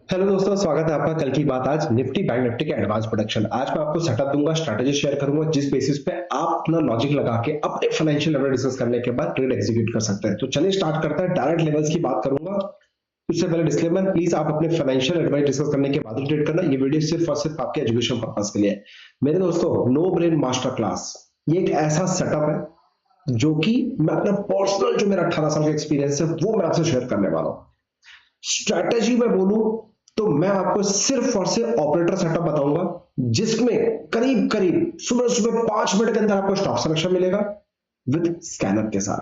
Hello दोस्तों, स्वागत है आपका कल की बात आज निफ्टी बैंक निफ्टी के एडवांस प्रोडक्शन। आज मैं आपको सेटअप दूंगा, स्ट्रैटेजी शेयर करूंगा जिस बेसिस पे आप अपना लॉजिक लगा के अपने फाइनेंशियल लेवल डिस्कस करने के बाद ट्रेड एग्जीक्यूट कर सकते हैं। तो चलिए स्टार्ट करते हैं। डायरेक्ट लेवल्स की बात करूंगा। उससे पहले डिस्क्लेमर, प्लीज आप अपने फाइनेंशियल एडवाइस डिस्कस करने के बाद ट्रेड करना। ये वीडियो सिर्फ और सिर्फ आपके एजुकेशन पर्पज के लिए है। मेरे दोस्तों, नो ब्रेन मास्टर क्लास ये एक ऐसा सेटअप है जो कि मैं अपना पर्सनल, जो मेरा 18 साल का एक्सपीरियंस है वो मैं आपसे शेयर करने वाला हूं। स्ट्रैटेजी में बोलूं तो मैं आपको सिर्फ और सिर्फ ऑपरेटर सेटअप बताऊंगा जिसमें करीब करीब सुबह सुबह 5 मिनट के अंदर आपको स्टॉप सिलेक्शन मिलेगा विद स्कैनर के साथ।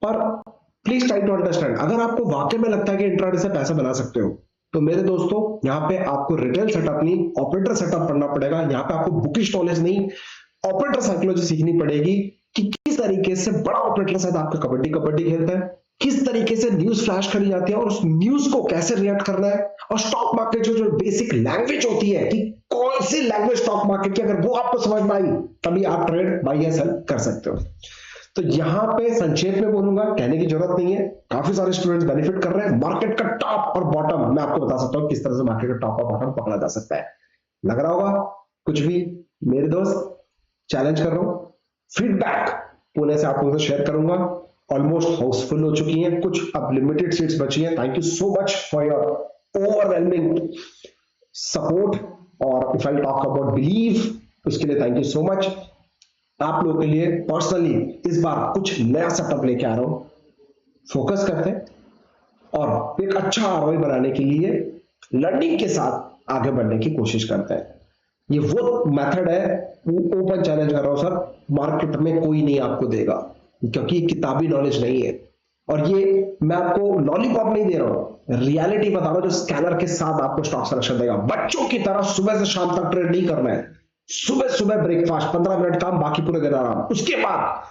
पर प्लीज ट्राई टू अंडरस्टैंड, अगर आपको वाकई में लगता है कि इंट्राडे से पैसा बना सकते हो तो मेरे दोस्तों, यहाँ पे आपको रिटेल सेटअप नहीं ऑपरेटर सेटअप पढ़ना पड़ेगा। यहाँ पे आपको बुकिश नॉलेज नहीं, ऑपरेटर साइकोलॉजी सीखनी पड़ेगी कि किस तरीके से बड़ा ऑपरेटर साथ आपका कबड्डी कबड्डी खेलता है, किस तरीके से न्यूज फ्लैश करी जाती है और उस न्यूज को कैसे रिएक्ट करना है, और स्टॉक मार्केट जो बेसिक लैंग्वेज होती है कि कौन सी लैंग्वेज स्टॉक मार्केट की, अगर वो आपको समझ में आई तभी आप ट्रेड बाय या सेल कर सकते हो। तो यहां पे संक्षेप में बोलूंगा, कहने की जरूरत नहीं है, काफी सारे स्टूडेंट्स बेनिफिट कर रहे हैं। मार्केट का टॉप और बॉटम मैं आपको बता सकता हूं किस तरह से मार्केट का टॉप और बॉटम पकड़ा जा सकता है। लग रहा होगा कुछ भी? मेरे दोस्त, चैलेंज कर रहा हूं, फीडबैक पुणे से आप लोगों से शेयर करूंगा। ऑलमोस्ट हाउसफुल हो चुकी हैं, कुछ अब लिमिटेड सीट्स बची हैं। Thank you so much for your overwhelming support, और if I talk about believe, उसके लिए थैंक यू सो मच। आप लोगों के लिए पर्सनली इस बार कुछ नया सेटअप लेके आ रहा हूं। फोकस करते हैं और एक अच्छा आरओआई बनाने के लिए लर्निंग के साथ आगे बढ़ने की कोशिश करते हैं। ये वो मेथड है, ओपन चैलेंज कर रहा हूं सर, मार्केट में कोई नहीं आपको देगा, क्योंकि किताबी नॉलेज नहीं है। और ये मैं आपको लॉलीपॉप नहीं दे रहा हूं, रियलिटी बता रहा हूं जो स्कैनर के साथ आपको स्टॉक सिलेक्शन देगा। बच्चों की तरह सुबह से शाम तक ट्रेड नहीं करना है। सुबह सुबह ब्रेकफास्ट, 15 मिनट काम, बाकी पूरे दिन आराम। उसके बाद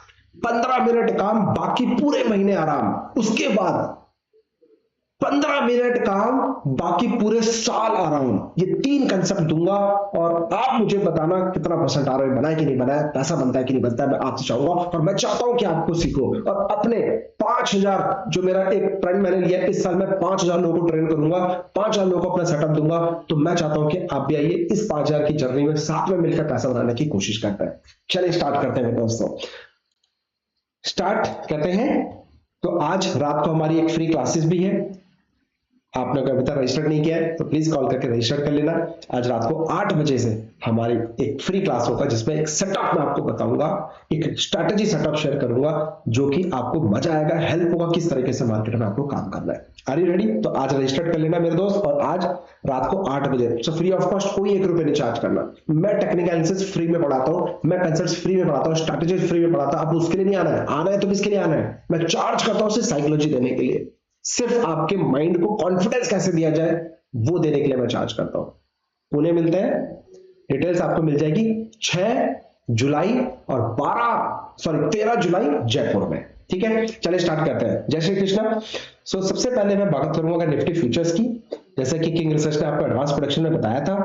15 मिनट काम, बाकी पूरे महीने आराम। उसके बाद 15 मिनट काम, बाकी पूरे साल आराम। ये 3 कंसेप्ट दूंगा और आप मुझे बताना कितना परसेंट आ रहा है, बनाए कि नहीं बनाया, पैसा बनता है कि नहीं बनता है। मैं आपसे चाहूंगा और मैं चाहता हूं कि आपको सीखो और अपने 5000, जो मेरा एक ट्रेंड मैंने लिया है, इस साल मैं 5000 लोगों को ट्रेन करूंगा, 5000 लोगों को अपना सेटअप दूंगा। तो मैं चाहता हूं कि आप भी आइए इस 5000 की जर्नी में, साथ में मिलकर पैसा बनाने की कोशिश करते हैं। चलिए स्टार्ट करते हैं दोस्तों, स्टार्ट करते हैं। तो आज रात को हमारी एक फ्री क्लासेस भी है। आपने अभी तक रजिस्टर नहीं किया है तो प्लीज कॉल करके रजिस्टर कर लेना। आज रात को 8 बजे से हमारी एक फ्री क्लास होगा जिसमें एक सेटअप मैं आपको बताऊंगा, एक स्ट्रैटेजी सेटअप शेयर करूंगा जो कि आपको मजा आएगा, हेल्प होगा किस तरीके से मार्केट में आपको काम करना है। Are you ready? तो आज रजिस्टर कर लेना मेरे दोस्त, और आज रात को 8 बजे से फ्री ऑफ कॉस्ट, कोई 1 रुपए नहीं चार्ज करना। मैं टेक्निकल एनालिसिस फ्री में पढ़ाता हूं, मैं कंसल्ट फ्री में पढ़ाता हूं, स्ट्रैटेजी फ्री में पढ़ाता हूं। आप उसके लिए नहीं आना है, आना है तो किसके लिए आना है? मैं चार्ज करता हूं सिर्फ साइकोलॉजी देने के लिए, सिर्फ आपके माइंड को कॉन्फिडेंस कैसे दिया जाए वो देने के लिए मैं चार्ज करता हूं। पुणे मिलते हैं, डिटेल्स आपको मिल जाएगी 6 जुलाई और 13 जुलाई जयपुर में। ठीक है, चलिए स्टार्ट करते हैं। जय श्री कृष्णा। सबसे पहले मैं बात करूंगा निफ्टी फ्यूचर्स की। जैसे कि किंग रिसर्च ने आपको एडवांस प्रोडक्शन में बताया था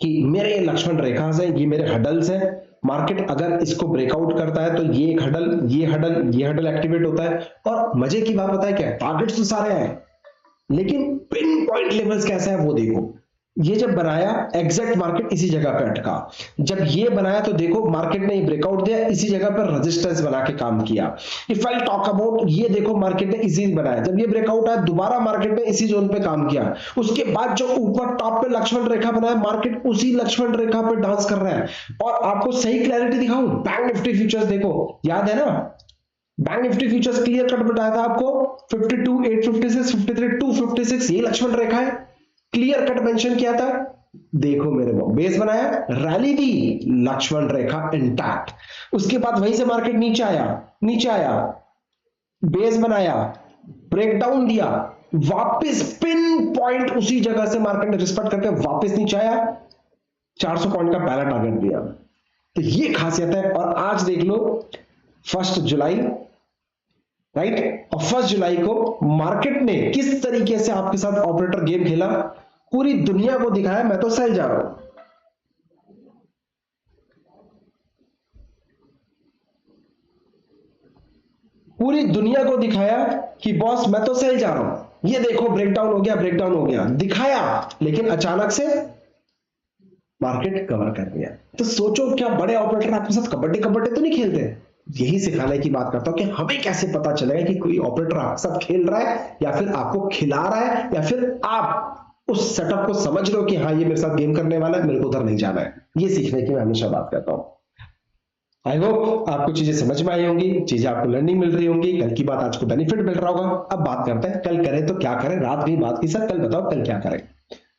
कि मेरे ये लक्ष्मण रेखा है, ये मेरे हडल्स हैं। मार्केट अगर इसको ब्रेकआउट करता है तो ये एक हडल, ये हडल एक्टिवेट होता है। और मजे की बात पता है क्या? टारगेट्स तो सारे हैं लेकिन पिन पॉइंट लेवल्स कैसा है वो देखो। ये जब बनाया एग्जैक्ट मार्केट इसी जगह पे अटका, जब ये बनाया तो देखो मार्केट ने ब्रेकआउट दिया, इसी जगह पर रेजिस्टेंस बना के काम किया। इफ आई टॉक अबाउट, ये देखो मार्केट ने इसी बनाया, जब ये ब्रेकआउट आया दोबारा मार्केट ने इसी जोन पे काम किया। उसके बाद जो ऊपर टॉप पे लक्ष्मण रेखा बनाया, मार्केट उसी लक्ष्मण रेखा पे डांस कर रहा है। और आपको सही क्लैरिटी दिखाऊं, बैंक निफ्टी फ्यूचर्स देखो, याद है ना bank Nifty futures clear cut बताया था आपको, 52 856 53 256, ये लक्ष्मण रेखा है, क्लियर कट मेंशन किया था। देखो मेरे को बेस बनाया, रैली दी, लक्ष्मण रेखा इंटैक्ट। उसके बाद वहीं से मार्केट नीचे आया, बेस बनाया, ब्रेकडाउन दिया, वापस पिन पॉइंट उसी जगह से मार्केट ने रिस्पेक्ट करके वापस नीचे आया, 400 पॉइंट का पहला टारगेट दिया। तो ये खासियत है। और आज देख लो 1 जुलाई, राइट, और 1 जुलाई को मार्केट ने किस तरीके से आपके साथ ऑपरेटर गेम खेला, पूरी दुनिया को दिखाया मैं तो सेल जा रहा हूं। पूरी दुनिया को दिखाया कि बॉस मैं तो सेल जा रहा हूं। ये देखो ब्रेकडाउन हो गया, ब्रेकडाउन हो गया, दिखाया, लेकिन अचानक से मार्केट कवर कर दिया। तो सोचो क्या बड़े ऑपरेटर आपके साथ कबड्डी कबड्डी तो नहीं खेलते? यही सिखाने की बात करता हूं कि हमें कैसे पता चलेगा कि कोई ऑपरेटर आपके साथ खेल रहा है या फिर आपको खिला रहा है, या फिर आप उस सेटअप को समझ रहे हो कि हाँ ये मेरे साथ गेम करने वाला है, मेरे को उधर नहीं जाना है। ये सीखने की मैं हमेशा बात करता हूं। आई होप आपको चीजें समझ में आई होंगी, चीजें आपको लर्निंग मिल रही होंगी, कल की बात आज को बेनिफिट मिल रहा होगा। अब बात करते हैं कल करें तो क्या करें। रात की बात की सर, कल बताओ कल क्या करें।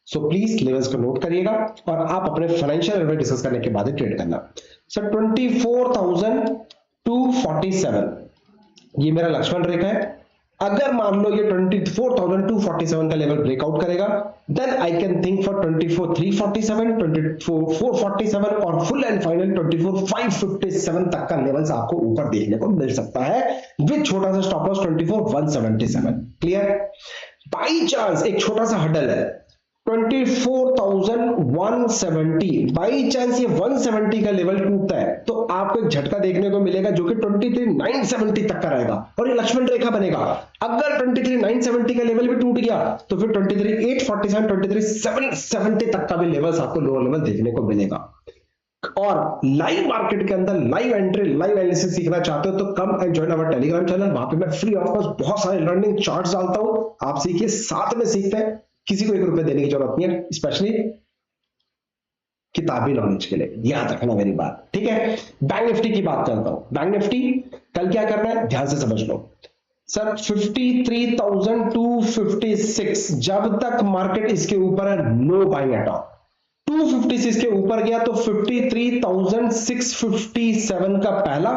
सो प्लीज लेवल्स को नोट करिएगा और आप अपने फाइनेंशियल लेवल डिस्कस करने के बाद ही ट्रेड करना। सर 24,247 ये मेरा लक्ष्मण रेखा है। अगर मान लो ये 24,247 का लेवल ब्रेकआउट करेगा, then I can think for 24,347, 24,447 और फुल एंड फाइनल 24,557 तक का लेवल्स आपको ऊपर देखने को मिल सकता है, विद छोटा सा stop loss 24,177। Clear? By chance एक छोटा सा हडल है 24,170, बाई चांस ये 170 का लेवल टूटता है तो आपको एक झटका देखने को मिलेगा जो कि 23,970 तक का रहेगा और ये लक्ष्मण रेखा बनेगा। अगर 23,970 का लेवल भी टूट गया तो फिर 23,847, 23,770 तक का भी लेवल्स आपको लोअर लेवल देखने को मिलेगा। और लाइव मार्केट के अंदर लाइव एंट्री, लाइव एनालिसिस सीखना चाहते हो तो come and join our Telegram channel. वहां पे मैं फ्री ऑफ कॉस्ट बहुत सारे लर्निंग चार्ट्स डालता हूं, आप सीखिए, साथ में सीखते हैं, किसी को 1 रुपए देने की जरूरत नहीं है, स्पेशली किताबी नॉलेज के लिए। याद रखना मेरी बात, ठीक है। बैंक निफ्टी की बात करता हूं। बैंक निफ्टी कल क्या करना है ध्यान से समझ लो। सर 53,256 जब तक मार्केट इसके ऊपर है, नो बाइंग एट ऑल। 256 के ऊपर गया तो 53,657 का पहला,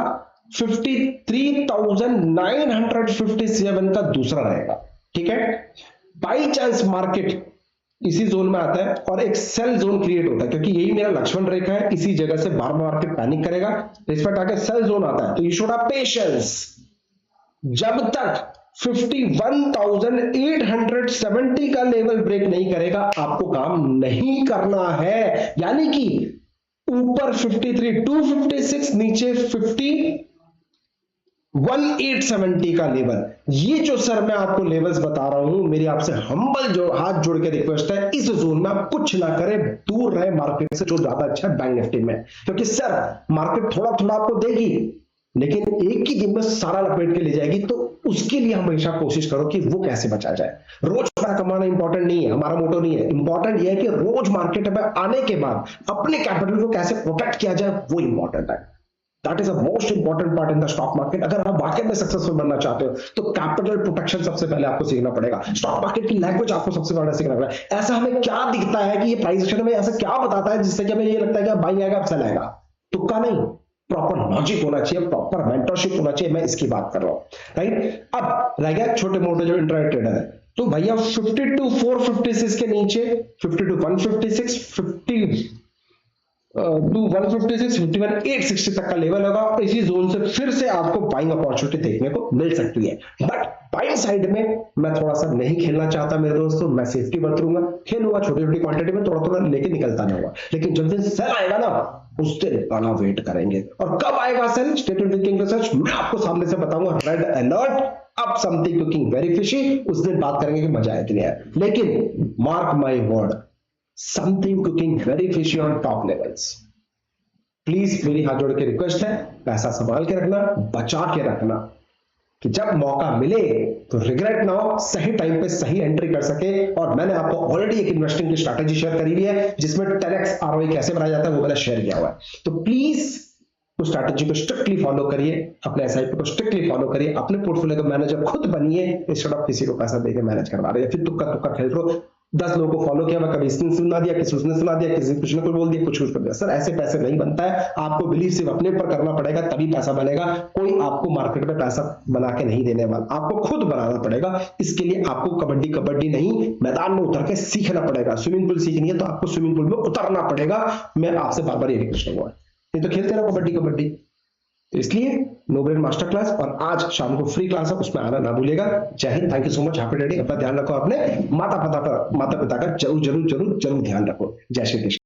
53,957 का दूसरा रहेगा, ठीक है। बाई चांस मार्केट इसी जोन में आता है और एक सेल जोन क्रिएट होता है, क्योंकि यही मेरा लक्ष्मण रेखा है, इसी जगह से बार बार मार्केट पैनिक करेगा, इस पर आके सेल जोन आता है, तो यू शुड हैव पेशेंस। जब तक 51,870 का लेवल ब्रेक नहीं करेगा आपको काम नहीं करना है। यानी कि ऊपर 53,256, नीचे 51,870 का लेवल। ये जो सर मैं आपको लेवल्स बता रहा हूं, मेरी आपसे हम्बल जो हाथ जोड़ के रिक्वेस्ट है, इस जोन में आप कुछ ना करें, दूर रहे मार्केट से, जो ज्यादा अच्छा है बैंक निफ्टी में। क्योंकि सर मार्केट थोड़ा थोड़ा आपको देगी लेकिन एक ही दिन में सारा लपेट के ले जाएगी, तो उसके लिए हमेशा कोशिश करो कि वो कैसे बचा जाए। रोज पैसा कमाना इंपॉर्टेंट नहीं है, हमारा मोटो नहीं है। इंपॉर्टेंट यह है कि रोज मार्केट में आने के बाद अपने कैपिटल को कैसे प्रोटेक्ट किया जाए, वो इंपॉर्टेंट है। That is the most important part in the stock market. अगर आप वाकई में सक्सेसफुल बनना चाहते हो तो कैपिटल प्रोटेक्शन सबसे पहले आपको सीखना पड़ेगा। स्टॉक मार्केट की लैंग्वेज आपको सबसे पहले सीखना पड़ेगा। ऐसा हमें क्या दिखता है कि ये प्राइस एक्शन में ऐसा क्या बताता है जिससे कि हमें ये लगता है कि बाइंग आएगा, सेल आएगा? तुक्का नहीं, प्रॉपर लॉजिक होना चाहिए, प्रॉपर मेंटरशिप होना चाहिए। मैं इसकी बात कर रहा हूं, राइट। अब रह गया छोटे मोटे जो इंट्राडे ट्रेडर है, तो भैया 52,456 के नीचे 52,156, 51,860 तक का लेवल होगा। इसी जोन से फिर से आपको बाइंग अपॉर्चुनिटी देखने को मिल सकती है। बट बाइंग साइड में मैं थोड़ा सा नहीं खेलना चाहता मेरे दोस्तों, मैं सेफ्टी बरतूंगा, खेलूंगा छोटी छोटी क्वांटिटी में, थोड़ा थोड़ा लेके निकलता जाऊंगा। लेकिन जब दिन सेल आएगा ना, उस दिन बड़ा वेट करेंगे। और कब आएगा sale, stay tuned with King Research, मैं आपको सामने से बताऊंगा। रेड अलर्ट, अब समथिंग कुकिंग वेरी फिशी, उस दिन बात करेंगे कि मजा आया कि नहीं आया। लेकिन mark my word, something cooking very fishy on top levels। Please मेरी हाथ जोड़ के रिक्वेस्ट है, पैसा संभाल के रखना, बचा के रखना, कि जब मौका मिले तो रिग्रेट ना हो, सही टाइम पे सही एंट्री कर सके। और मैंने आपको ऑलरेडी एक इन्वेस्टिंग की स्ट्रैटेजी शेयर करी हुई है जिसमें 10x ROI कैसे बनाया जाता है वो मैंने शेयर किया हुआ है। तो प्लीज उस स्ट्रैटेजी को स्ट्रिक्टली फॉलो करिए, अपने एसआईपी को स्ट्रिक्टली फॉलो करिए, अपने पोर्टफोलियो का मैनेजर खुद बनिए, इंस्टेड ऑफ किसी को पैसा देके मैनेज करवा रहे, फिर तुक्का तुक्का खेल रहे हो। 10 लोगों को फॉलो किया, मैं कभी इसने सुना दिया, किसी उसने सुना दिया, किसी कुछ ने कुछ बोल दिया, कुछ कर दिया। सर ऐसे पैसे नहीं बनता है। आपको बिलीव सिर्फ अपने ऊपर करना पड़ेगा, तभी पैसा बनेगा। कोई आपको मार्केट में पैसा बना के नहीं देने वाला, आपको खुद बनाना पड़ेगा। इसके लिए आपको कबड्डी कबड्डी नहीं, मैदान में उतर के सीखना पड़ेगा। स्विमिंग पूल सीखनी है तो आपको स्विमिंग पूल में उतरना पड़ेगा। मैं आपसे बार बार ये रिक्वेस्ट करूंगा, नहीं तो खेलते रहो कबड्डी कबड्डी। तो इसलिए नो ब्रेन मास्टर क्लास, और आज शाम को फ्री क्लास है, उसमें आना ना भूलिएगा। जय Hind, thank you so much, happy day. अपना ध्यान रखो, अपने माता पिता का जरूर जरूर जरूर जरूर ध्यान रखो। जय श्री कृष्ण।